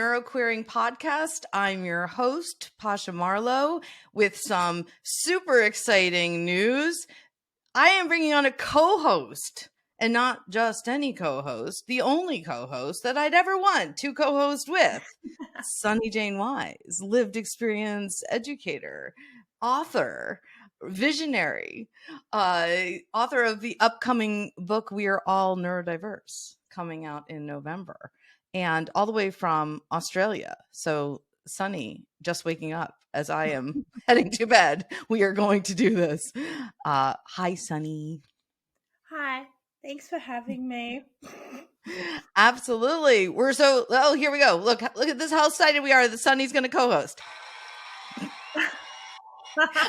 Neuroqueering podcast. I'm your host, Pasha Marlowe, with some super exciting news. I am bringing on a co-host, and not just any co-host, the only co-host that I'd ever want to co-host with. Sonny Jane Wise, lived experience educator, author, visionary, author of the upcoming book, We Are All Neurodiverse, coming out in November. And all the way from Australia. So, Sonny, just waking up as I am heading to bed. We are going to do this. Hi, Sonny. Hi. Thanks for having me. Absolutely. Here we go. Look at this, how excited we are that Sonny's going to co-host.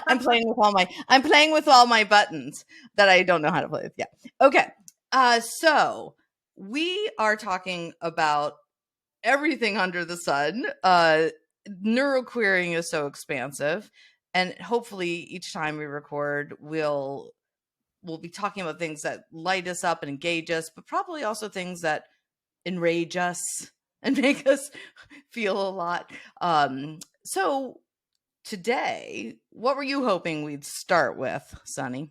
I'm playing with all my buttons that I don't know how to play with. Yeah. Okay. So we are talking about everything under the sun. Neuroqueering is so expansive, and hopefully each time we record, we'll be talking about things that light us up and engage us, but probably also things that enrage us and make us feel a lot. So today, what were you hoping we'd start with, Sonny?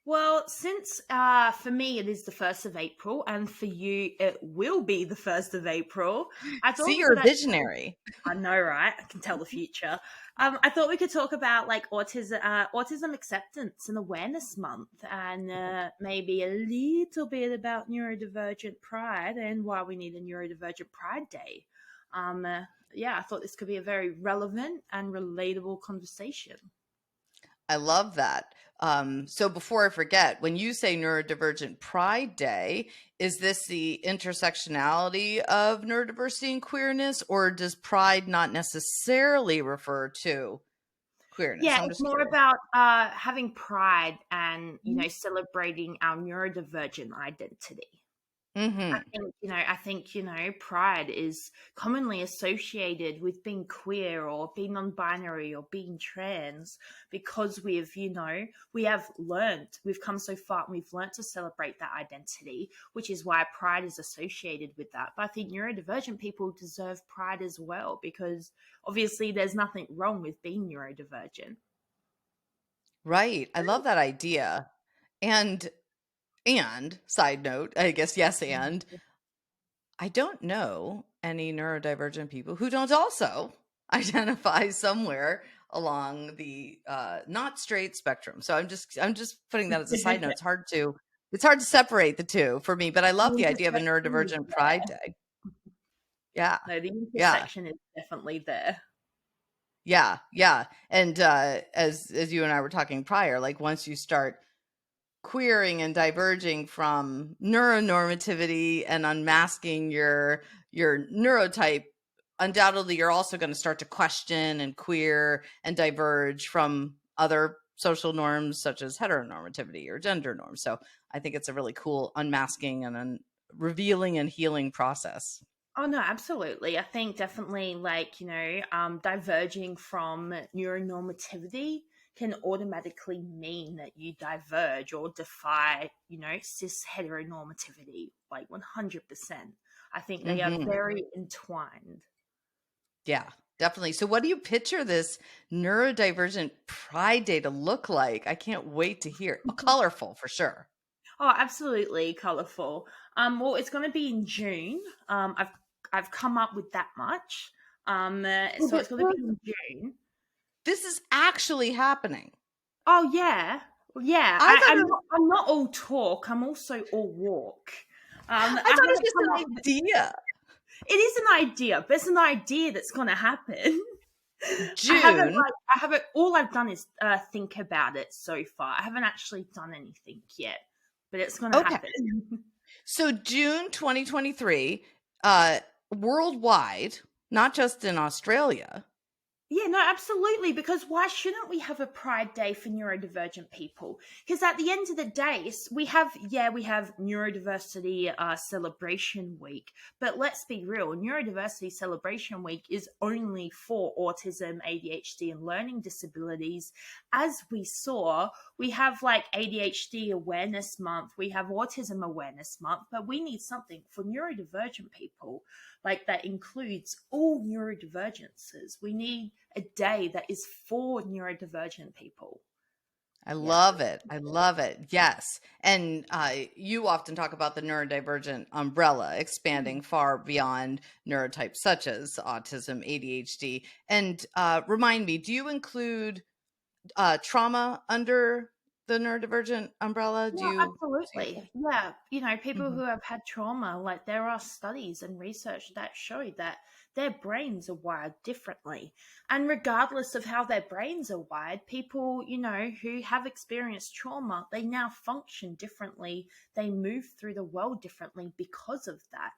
Well, since for me it is the 1st of April, and for you it will be the 1st of April. I thought you're a visionary. I know, right? I can tell the future. I thought we could talk about like autism acceptance and awareness month, and maybe a little bit about neurodivergent pride and why we need a neurodivergent pride day. I thought this could be a very relevant and relatable conversation. I love that. So before I forget, when you say Neurodivergent Pride Day, is this the intersectionality of neurodiversity and queerness, or does pride not necessarily refer to queerness? Yeah, it's more about having pride and, celebrating our neurodivergent identity. Mm-hmm. I think pride is commonly associated with being queer or being non-binary or being trans, because we've come so far and we've learned to celebrate that identity, which is why pride is associated with that. But I think neurodivergent people deserve pride as well, because obviously there's nothing wrong with being neurodivergent. Right. I love that idea. And side note, I guess, yes, and I don't know any neurodivergent people who don't also identify somewhere along the not straight spectrum. So I'm just putting that as a side note. It's hard to separate the two for me, but I love the idea of a neurodivergent pride day. Yeah. No, the intersection is definitely there. Yeah. And as you and I were talking prior, like once you start queering and diverging from neuronormativity and unmasking your neurotype, undoubtedly you're also going to start to question and queer and diverge from other social norms such as heteronormativity or gender norms. So I think it's a really cool unmasking and revealing and healing process. Oh, no, absolutely. I think definitely diverging from neuronormativity can automatically mean that you diverge or defy, cis heteronormativity, like 100%. I think they are very entwined. Yeah, definitely. So what do you picture this neurodivergent pride day to look like? I can't wait to hear it. Colorful for sure. Oh, absolutely colorful. Well, it's going to be in June. I've come up with that much. So it's going to be in June. This is actually happening. Oh yeah. I'm not all talk. I'm also all walk. I thought it was just an idea. It is an idea, but it's an idea that's going to happen. June. All I've done is think about it so far. I haven't actually done anything yet, but it's going to happen. So June 2023, worldwide, not just in Australia, Yeah, no, absolutely. Because why shouldn't we have a Pride Day for neurodivergent people? Because at the end of the day, we have Neurodiversity Celebration Week, but let's be real, Neurodiversity Celebration Week is only for autism, ADHD, and learning disabilities. As we saw, we have like ADHD Awareness Month, we have Autism Awareness Month, but we need something for neurodivergent people. Like that includes all neurodivergences. We need a day that is for neurodivergent people. I Yeah. love it. I love it. Yes. And you often talk about the neurodivergent umbrella expanding far beyond neurotypes such as autism, ADHD. And remind me, do you include trauma under the neurodivergent umbrella? Yeah, Do you absolutely. Yeah. People Mhm. who have had trauma, like there are studies and research that show that their brains are wired differently. And regardless of how their brains are wired, people, who have experienced trauma, they now function differently. They move through the world differently because of that.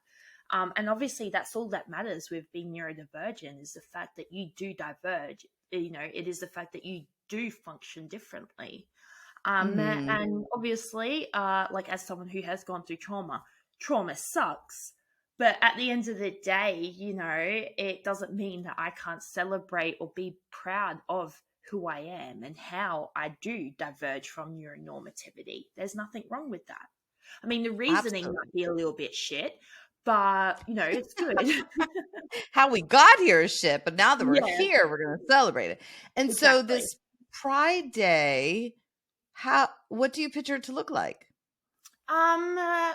And obviously, that's all that matters with being neurodivergent is the fact that you do diverge. It is the fact that you do function differently. Mhm. And obviously, like as someone who has gone through trauma sucks. But at the end of the day, it doesn't mean that I can't celebrate or be proud of who I am and how I do diverge from neuronormativity. There's nothing wrong with that. I mean, the reasoning Absolutely. might be a little bit shit, but it's good. How we got here is shit, but now that we're Yeah, here, we're going to celebrate it. And so exactly. this Pride Day, what do you picture it to look like? Um, uh,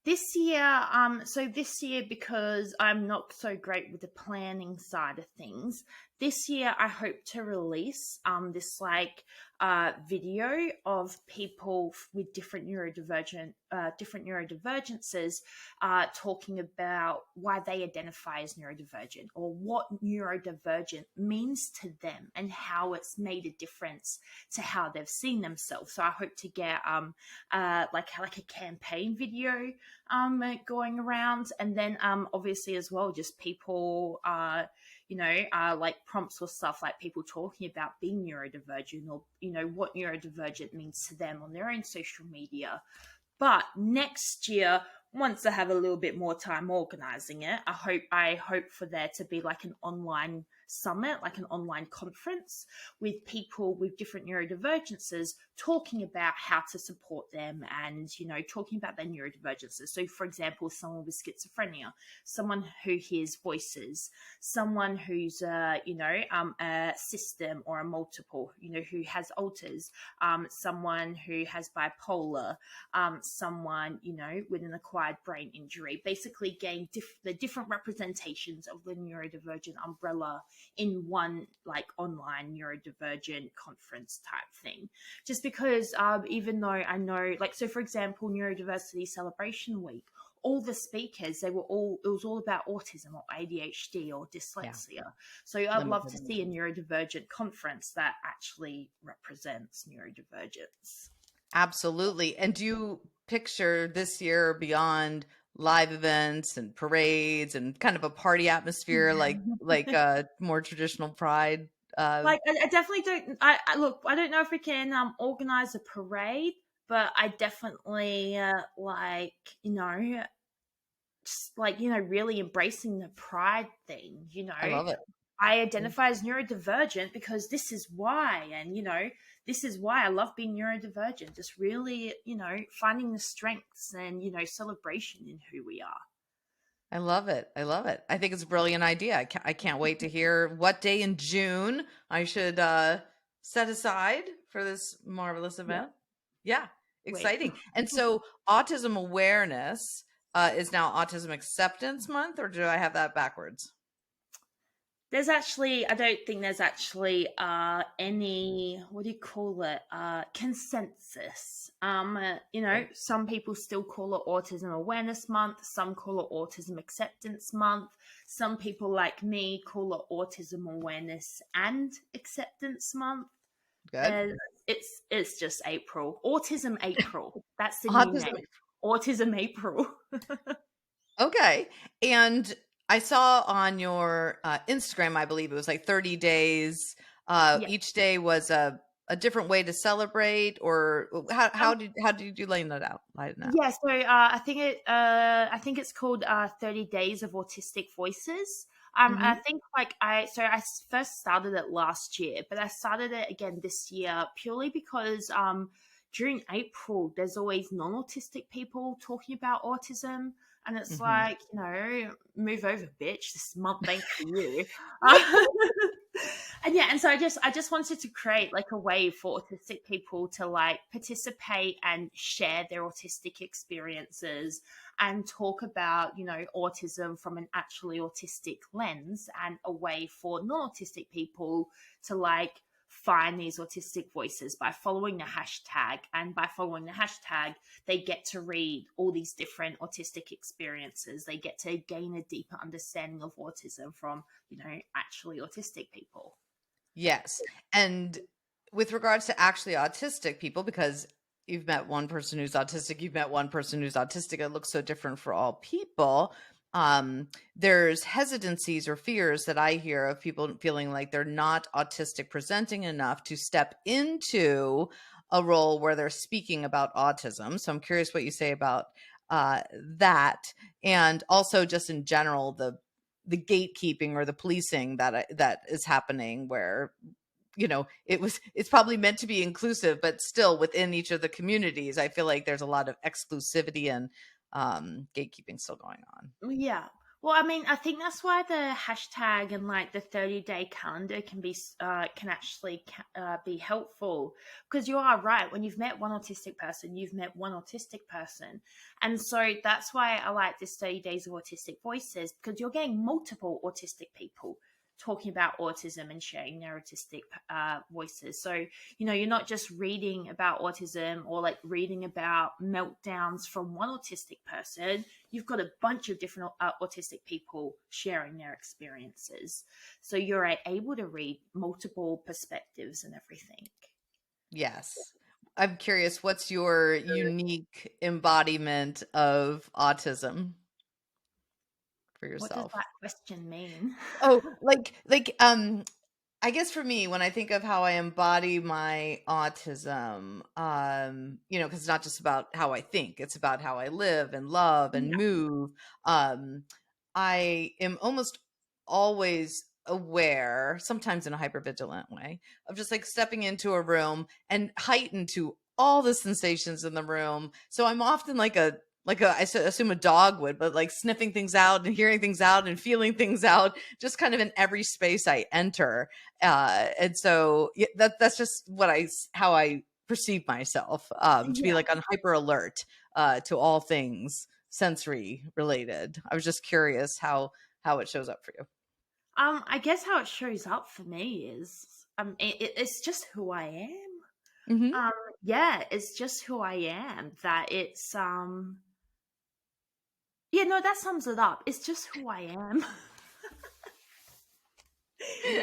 this year, because I'm not so great with the planning side of things, this year I hope to release this video of people with different neurodivergences talking about why they identify as neurodivergent or what neurodivergent means to them and how it's made a difference to how they've seen themselves. So I hope to get like a campaign video going around, and then obviously as well just people like prompts or stuff like people talking about being neurodivergent or what neurodivergent means to them on their own social media. But next year, once I have a little bit more time organizing it, I hope for there to be like an online summit, like an online conference with people with different neurodivergences talking about how to support them and talking about their neurodivergences. So for example, someone with schizophrenia, someone who hears voices, someone who's a system or a multiple, who has alters, someone who has bipolar, someone with an acquired brain injury, basically gain the different representations of the neurodivergent umbrella in one like online neurodivergent conference type thing. Just because even though I know, like, so for example, Neurodiversity Celebration Week, all the speakers, it was all about autism or ADHD or Yeah. dyslexia. So I'd love to see a neurodivergent conference that actually represents neurodivergence. Absolutely. And do you picture this year beyond live events and parades and kind of a party atmosphere like a more traditional Pride? Like I definitely don't. I look. I don't know if we can organize a parade, but I definitely like just like really embracing the pride thing. I love it. I identify as neurodivergent because this is why, and this is why I love being neurodivergent. Just really finding the strengths and celebration in who we are. I love it. I love it. I think it's a brilliant idea. I can't wait to hear what day in June I should set aside for this marvelous Yeah. event. Yeah, Wait. exciting. And so, autism awareness is now Autism Acceptance Month, or do I have that backwards? There's actually, I don't think there's actually any, what do you call it, consensus. Okay. Some people still call it Autism Awareness Month, some call it Autism Acceptance Month, some people like me call it Autism Awareness and Acceptance Month. Good. There's, it's just April. Autism April. That's the new Autism. name. Autism April. Okay. And I saw on your Instagram, I believe it was like 30 days. Yeah. Each day was a different way to celebrate, or how did you line that out? Line that out? Yeah, so I think it's called 30 Days of Autistic Voices. I Mm-hmm. think first started it last year, but I started it again this year purely because during April there's always non-autistic people talking about autism, and it's Mm-hmm. like, move over, bitch. This month ain't for you. And yeah, and so I just wanted to create like a way for autistic people to like participate and share their autistic experiences and talk about, autism from an actually autistic lens, and a way for non-autistic people to like find these autistic voices by following the hashtag. And by following the hashtag, they get to read all these different autistic experiences. They get to gain a deeper understanding of autism from, actually autistic people. Yes. And with regards to actually autistic people, because you've met one person who's autistic, you've met one person who's autistic, it looks so different for all people. There's hesitancies or fears that I hear of people feeling like they're not autistic presenting enough to step into a role where they're speaking about autism. So I'm curious what you say about that. And also just in general, the gatekeeping or the policing that is happening, where it's probably meant to be inclusive, but still within each of the communities I feel like there's a lot of exclusivity and gatekeeping still going on. Yeah. Well, I mean, I think that's why the hashtag and like the 30-day calendar can actually be helpful, because you are right. When you've met one autistic person, you've met one autistic person, and so that's why I like this 30 days of autistic voices, because you're getting multiple autistic people talking about autism and sharing their autistic voices. So you're not just reading about autism or like reading about meltdowns from one autistic person. You've got a bunch of different autistic people sharing their experiences. So you're able to read multiple perspectives and everything. Yes. I'm curious, what's your unique embodiment of autism for What does yourself? that question mean? Oh, I guess for me, when I think of how I embody my autism, because it's not just about how I think, it's about how I live and love and Yeah. move. I am almost always aware, sometimes in a hypervigilant way, of just like stepping into a room and heightened to all the sensations in the room. So I'm often assume a dog would, but like sniffing things out and hearing things out and feeling things out, just kind of in every space I enter. And so that's just how I perceive myself, to be Yeah. like on hyper alert to all things sensory related. I was just curious how it shows up for you. I guess how it shows up for me is it's just who I am. Hmm. Um, yeah, it's just who I am. That it's Yeah, no, that sums it up. It's just who I am.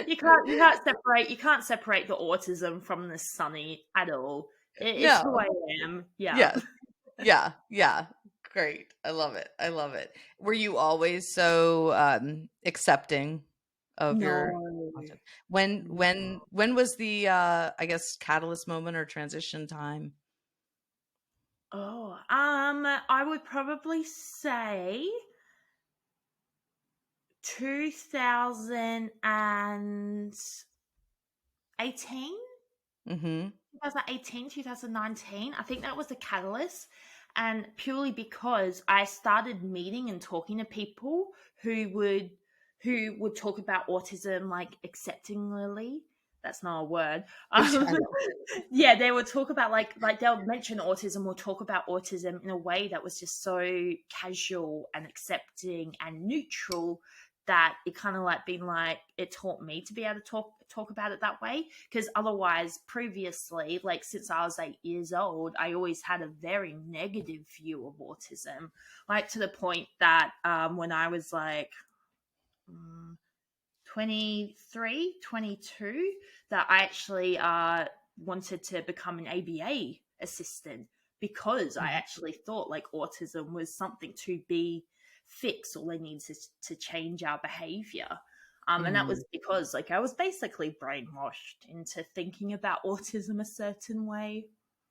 You can't separate the autism from the Sonny at all. It's who No. I am. Yeah. Yes. Yeah. Yeah. Great. I love it. I love it. Were you always so accepting of your No. autism? When No. when when was the I guess catalyst moment or transition time? Oh, I would probably say 2018. Mhm. 2018, 2019. I think that was the catalyst. And purely because I started meeting and talking to people who would talk about autism like acceptingly. That's not a word. I know. Yeah, they would talk about like they'll mention autism or talk about autism in a way that was just so casual and accepting and neutral, that it kind of like been like it taught me to be able to talk about it that way. Because otherwise, previously, like since I was 8 years old, I always had a very negative view of autism, like to the point that when I was like mm, 23, 22, that I actually wanted to become an ABA assistant, because I Mhm. actually thought like autism was something to be fix. All they need is to change our behavior. And that Mm, was because, like, I was basically brainwashed into thinking about autism a certain way.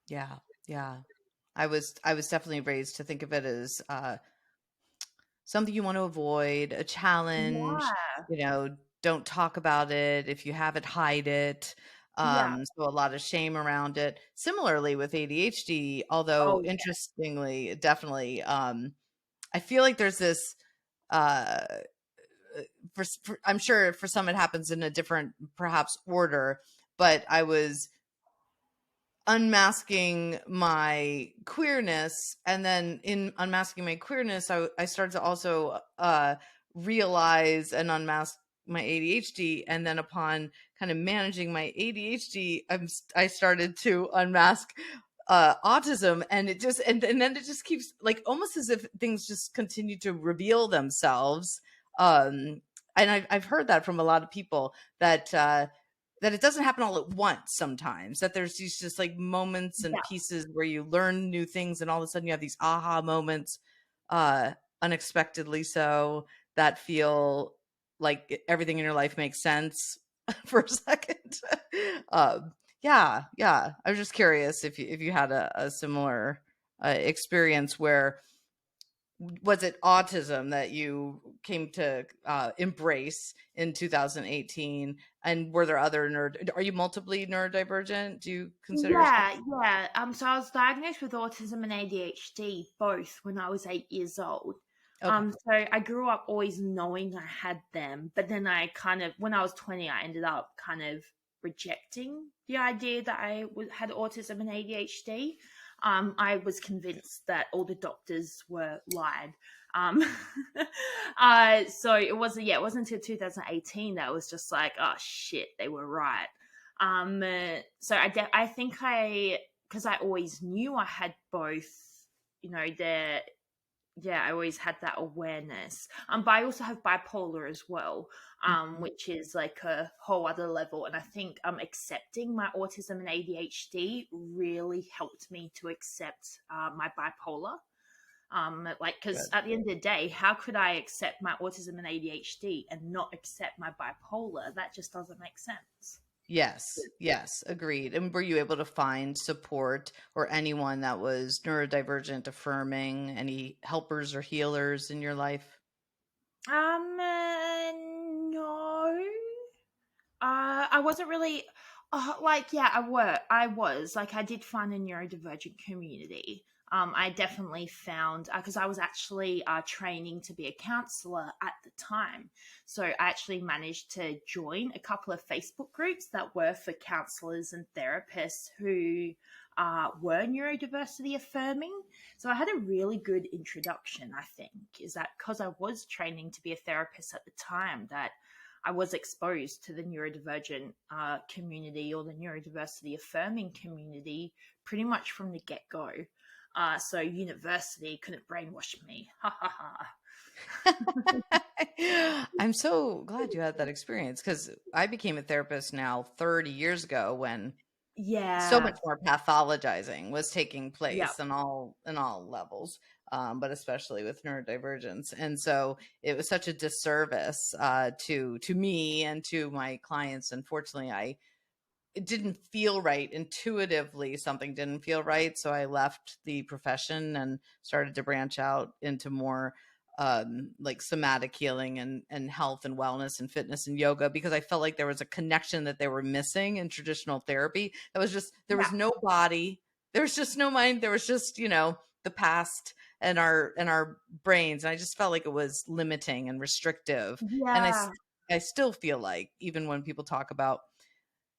yeah, yeah. I was definitely raised to think of it as something you want to avoid, a challenge, Yeah, don't talk about it. If you have it, hide it. yeah. So a lot of shame around it. Similarly with ADHD, although Oh, interestingly, definitely, I feel like there's this, uh, I'm sure for some it happens in a different, perhaps, order, but I was unmasking my queerness, and then in unmasking my queerness I started to also realize and unmask my ADHD, and then upon kind of managing my ADHD I started to unmask autism, and it just and then it just keeps, like, almost as if things just continue to reveal themselves. And I've heard that from a lot of people, that it doesn't happen all at once sometimes, that there's these just like moments and yeah. pieces where you learn new things, and all of a sudden you have these aha moments, unexpectedly so, that feel like everything in your life makes sense for a second. Yeah, I was just curious if you had a similar experience where, was it autism that you came to embrace in 2018? And were there other are you multiply neurodivergent? Do you consider yourself? Yeah, yeah. So I was diagnosed with autism and ADHD both when I was 8 years old. Okay. So I grew up always knowing I had them, but then I kind of, when I was 20, I ended up kind of rejecting the idea that had autism and ADHD. I was convinced that all the doctors were lied. Um, so it wasn't until 2018 that I was just like, oh shit, they were right. So I think because I always knew I had both, the yeah, I always had that awareness. But I also have bipolar as well, Mhm. which is like a whole other level. And I think accepting my autism and ADHD really helped me to accept my bipolar. Like, because Good. at the end of the day, how could I accept my autism and ADHD and not accept my bipolar? That just doesn't make sense. Yes, agreed. And were you able to find support or anyone that was neurodivergent affirming, any helpers or healers in your life? No. I wasn't really like, yeah, I was like, I did find a neurodivergent community. I definitely found, because I was actually training to be a counselor at the time, so I actually managed to join a couple of Facebook groups that were for counselors and therapists who were neurodiversity affirming. So I had a really good introduction. I think is that because I was training to be a therapist at the time, that I was exposed to the neurodivergent community, or the neurodiversity affirming community, pretty much from the get go. So university couldn't brainwash me. Ha ha ha. I'm so glad you had that experience, because I became a therapist now 30 years ago, when so Yeah. much more pathologizing was taking Yeah. place in all levels, but especially with neurodivergence. And so it was such a disservice to me and to my clients. Unfortunately, it didn't feel right intuitively. Something didn't feel right, so I left the profession and started to branch out into more like somatic healing and health and wellness and fitness and yoga, because I felt like there was a connection that they were missing in traditional therapy. That was just, there was Yeah. no body, there was just no mind, there was just, the past and our brains, and I just felt like it was limiting and restrictive. And Yeah. I still feel like, even when people talk about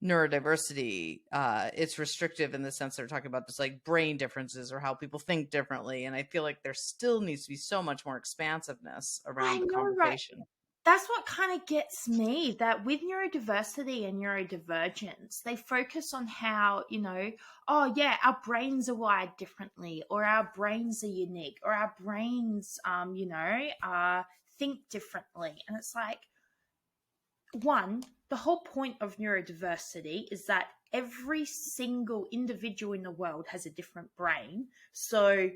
neurodiversity, it's restrictive in the sense they're talking about just like brain differences or how people think differently. And I feel like there still needs to be so much more expansiveness I around the know, right? conversation. That's what kind of gets me, that with neurodiversity and neurodivergence, they focus on how, oh, yeah, our brains are wired differently, or our brains are unique, or our brains, think differently. And it's like, one, the whole point of neurodiversity is that every single individual in the world has a different brain. So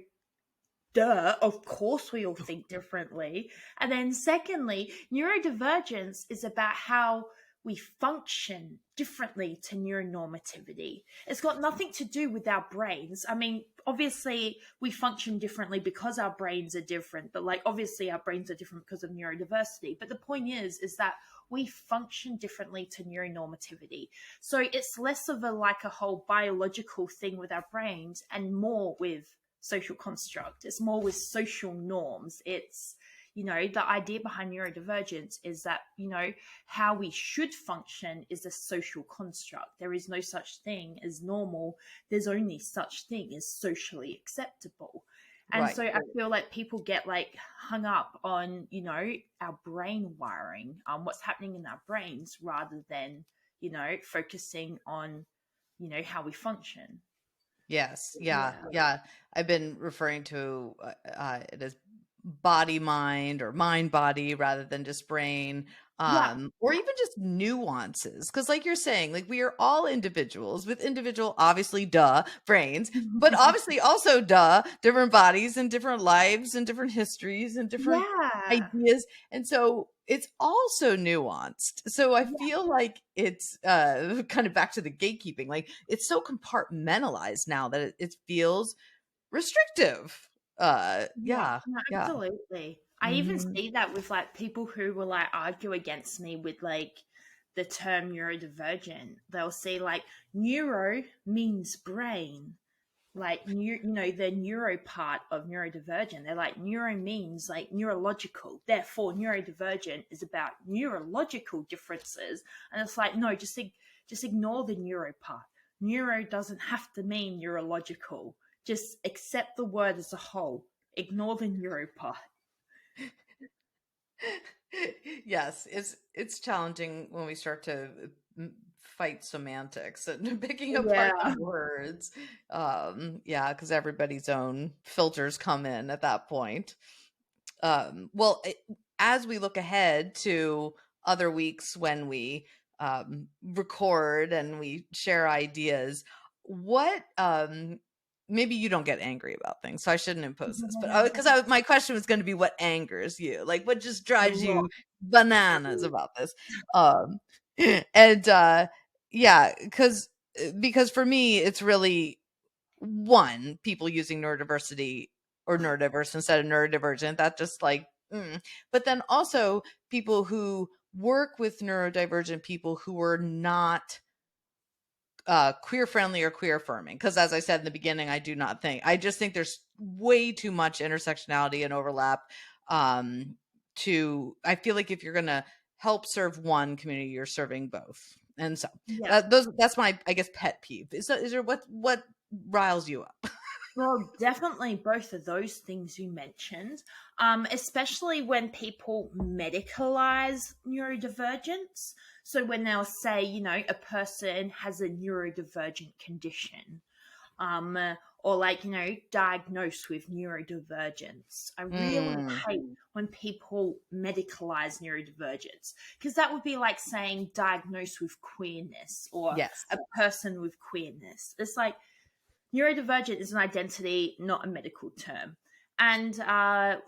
duh, of course we all think differently. And then secondly, neurodivergence is about how we function differently to neuronormativity. It's got nothing to do with our brains. I mean, obviously we function differently because our brains are different, but like obviously our brains are different because of neurodiversity. But the point is that we function differently to neuronormativity. So it's less of a whole biological thing with our brains and more with social construct. It's more with social norms. It's, the idea behind neurodivergence is that, how we should function is a social construct. There is no such thing as normal. There's only such thing as socially acceptable. And Right. so I feel like people get like hung up on, our brain wiring, what's happening in our brains rather than, focusing on, how we function. Yes. Yeah. I've been referring to it as body mind or mind body rather than just brain, Yeah. or even just nuances. Because, like you're saying, like we are all individuals with individual, obviously, duh, brains, but obviously also, duh, different bodies and different lives and different histories and different Yeah. ideas. And so it's also nuanced. So I feel like it's kind of back to the gatekeeping. Like it's so compartmentalized now that it feels restrictive. Yeah. No, Yeah. absolutely. I even Mhm. see that with like people who will like argue against me with like the term neurodivergent. They'll say like neuro means brain, like the neuro part of neurodivergent. They're like neuro means like neurological, therefore neurodivergent is about neurological differences. And it's like, no, just ignore the neuro part. Neuro doesn't have to mean neurological. Just accept the word as a whole. Ignore the neuro part. Yes, it's challenging when we start to fight semantics and picking apart Yeah. the words. Yeah, because everybody's own filters come in at that point. Well, as we look ahead to other weeks when we record and we share ideas, what maybe you don't get angry about things, so I shouldn't impose this, but because my question was going to be what angers you, like what just A drives lot. you bananas about this, um, and yeah, because for me it's really one, people using neurodiversity or neurodiverse instead of neurodivergent. That just like, but then also people who work with neurodivergent people who are not queer friendly or queer affirming. Because as I said in the beginning, I just think there's way too much intersectionality and overlap. I feel like if you're going to help serve one community, you're serving both. And so Yeah. that's my, I guess, pet peeve. Is there what riles you up? Well, definitely both of those things you mentioned, especially when people medicalize neurodivergence. So when they'll say, a person has a neurodivergent condition, um, or like, diagnosed with neurodivergence. I really Mm, hate when people medicalize neurodivergence because that would be like saying diagnosed with queerness or yes. a person with queerness. It's like, neurodivergent is an identity, not a medical term. And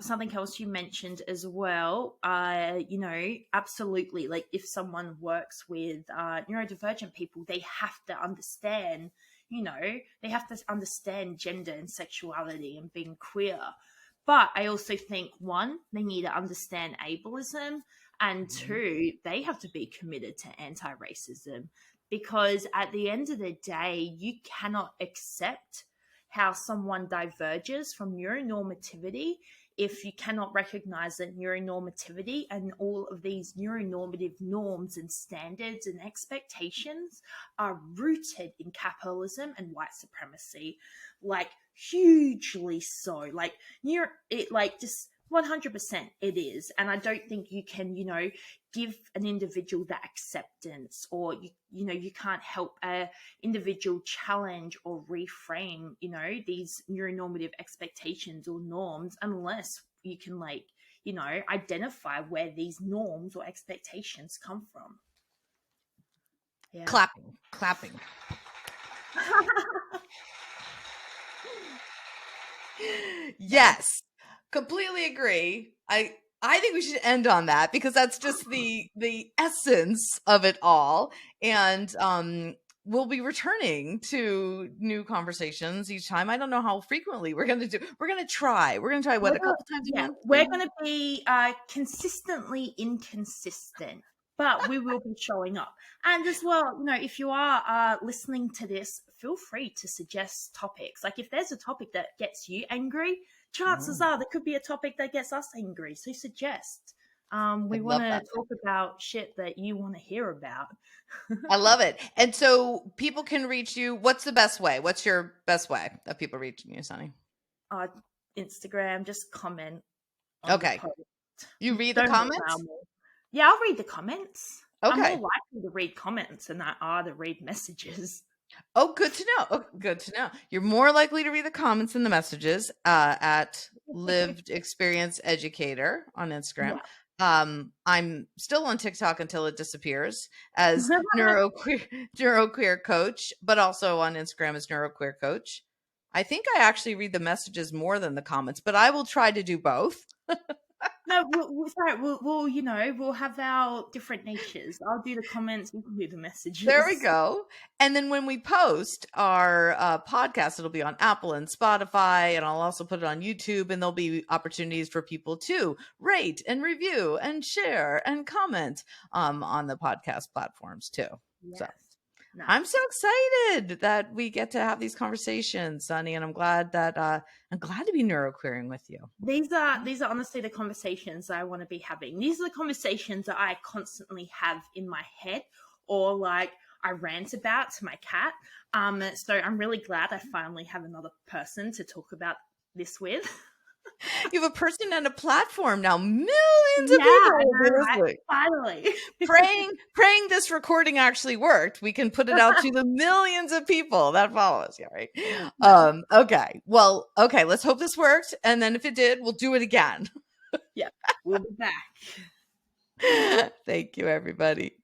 something else you mentioned as well, absolutely. Like if someone works with neurodivergent people, they have to understand, they have to understand gender and sexuality and being queer. But I also think one, they need to understand ableism, and two, they have to be committed to anti-racism because at the end of the day, you cannot accept how someone diverges from neuronormativity if you cannot recognize that neuronormativity and all of these neuronormative norms and standards and expectations are rooted in capitalism and white supremacy, like hugely so. Like just 100% it is. And I don't think you can, give an individual that acceptance, or you can't help a individual challenge or reframe these neuronormative expectations or norms unless you can identify where these norms or expectations come from. Yeah. Clapping. Yes, completely agree. I think we should end on that because that's just the essence of it all. And we'll be returning to new conversations each time. I don't know how frequently we're going to do. We're going to try. We're going to try what, a couple times a month? We're going to be consistently inconsistent, but we will be showing up. And as well, you know, if you are listening to this, feel free to suggest topics. Like if there's a topic that gets you angry, chances are there could be a topic that gets us angry. So suggest. We want to talk about shit that you want to hear about. I love it. And so people can reach you. What's the best way? What's your best way of people reaching you, Sonny? Instagram, just comment. Okay. You read the comments? Yeah, I'll read the comments. Okay. I'm more likely to read comments than I are to read messages. Oh, good to know. Oh, good to know. You're more likely to read the comments than the messages at Lived Experience Educator on Instagram. Yeah. I'm still on TikTok until it disappears as Neuroqueer Coach, but also on Instagram as Neuroqueer Coach. I think I actually read the messages more than the comments, but I will try to do both. No, we'll you know, we'll have our different niches. I'll do the comments, you can do the messages. There we go. And then when we post our podcast, it'll be on Apple and Spotify, and I'll also put it on YouTube, and there'll be opportunities for people to rate and review and share and comment on the podcast platforms too. Yes. So nice. I'm so excited that we get to have these conversations, Sonny, and I'm glad to be neuroqueering with you. These are honestly the conversations I want to be having. These are the conversations that I constantly have in my head, or like I rant about to my cat. So I'm really glad I finally have another person to talk about this with. You have a person and a platform now. Millions of people. Right? Finally. praying this recording actually worked. We can put it out to the millions of people that follow us. Yeah, right. Okay. Well, okay. Let's hope this worked. And then if it did, we'll do it again. Yeah. We'll be back. Thank you, everybody.